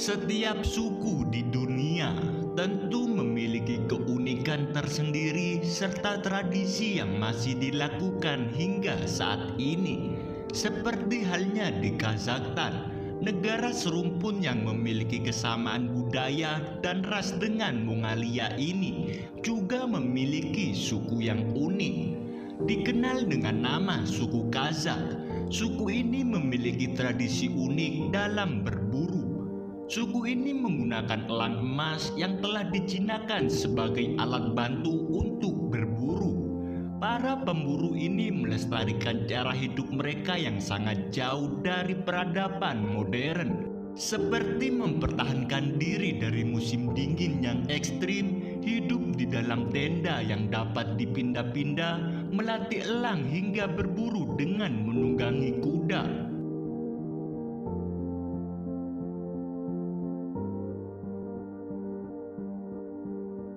Setiap suku di dunia tentu memiliki keunikan tersendiri serta tradisi yang masih dilakukan hingga saat ini. Seperti halnya di Kazakhstan, negara serumpun yang memiliki kesamaan budaya dan ras dengan Mongolia ini juga memiliki suku yang unik. Dikenal dengan nama suku Kazakh, suku ini memiliki tradisi unik dalam berburu. Suku ini menggunakan elang emas yang telah dijinakan sebagai alat bantu untuk berburu. Para pemburu ini melestarikan cara hidup mereka yang sangat jauh dari peradaban modern, seperti mempertahankan diri dari musim dingin yang ekstrim, hidup di dalam tenda yang dapat dipindah-pindah, melatih elang hingga berburu dengan menunggangi kuda.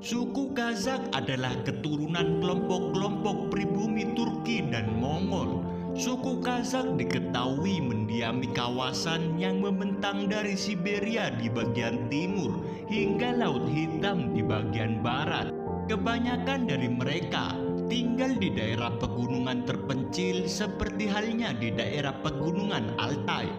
Suku Kazakh adalah keturunan kelompok-kelompok pribumi Turki dan Mongol. Suku Kazakh diketahui mendiami kawasan yang membentang dari Siberia di bagian timur hingga Laut Hitam di bagian barat. Kebanyakan dari mereka tinggal di daerah pegunungan terpencil seperti halnya di daerah pegunungan Altai.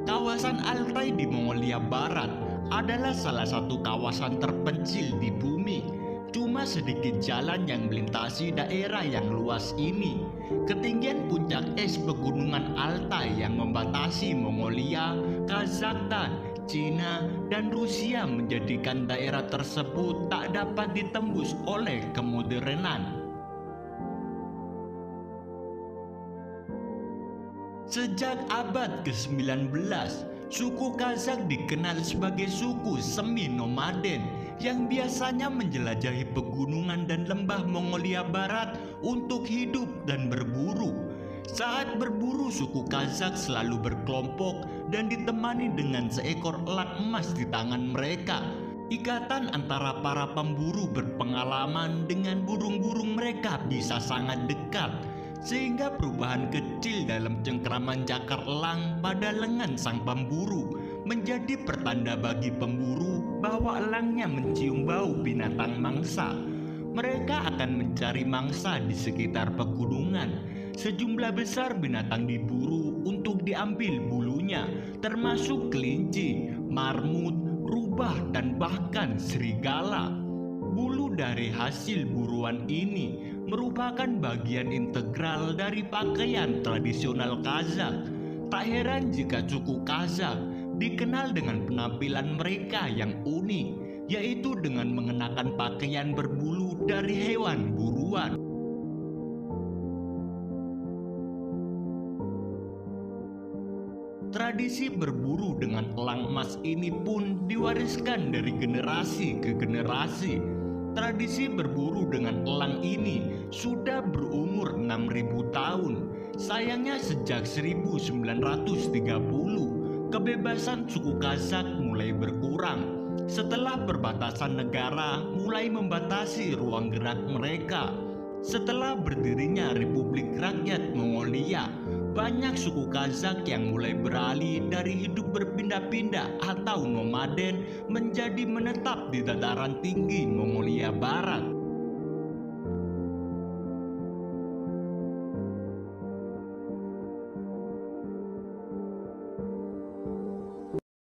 Kawasan Altai di Mongolia Barat adalah salah satu kawasan terpencil di bumi. Cuma sedikit jalan yang melintasi daerah yang luas ini. Ketinggian puncak es pegunungan Altai yang membatasi Mongolia, Kazakhstan, Cina, dan Rusia menjadikan daerah tersebut tak dapat ditembus oleh kemodernan. Sejak abad ke-19, suku Kazakh dikenal sebagai suku semi-nomaden yang biasanya menjelajahi pegunungan dan lembah Mongolia Barat untuk hidup dan berburu. Saat berburu, suku Kazakh selalu berkelompok dan ditemani dengan seekor elang emas di tangan mereka. Ikatan antara para pemburu berpengalaman dengan burung-burung mereka bisa sangat dekat, sehingga perubahan kecil dalam cengkraman cakar elang pada lengan sang pemburu menjadi pertanda bagi pemburu bahwa elangnya mencium bau binatang mangsa. Mereka akan mencari mangsa di sekitar pegunungan. Sejumlah besar binatang diburu untuk diambil bulunya, termasuk kelinci, marmut, rubah, dan bahkan serigala. Bulu dari hasil buruan ini merupakan bagian integral dari pakaian tradisional Kazakh. Tak heran jika suku Kazakh dikenal dengan penampilan mereka yang unik, yaitu dengan mengenakan pakaian berbulu dari hewan buruan. Tradisi berburu dengan elang emas ini pun diwariskan dari generasi ke generasi. Tradisi berburu dengan elang ini sudah berumur 6.000 tahun. Sayangnya sejak 1930, kebebasan suku Kazakh mulai berkurang setelah perbatasan negara mulai membatasi ruang gerak mereka. Setelah berdirinya Republik Rakyat Mongolia, banyak suku Kazakh yang mulai beralih dari hidup berpindah-pindah atau nomaden menjadi menetap di dataran tinggi Mongolia Barat.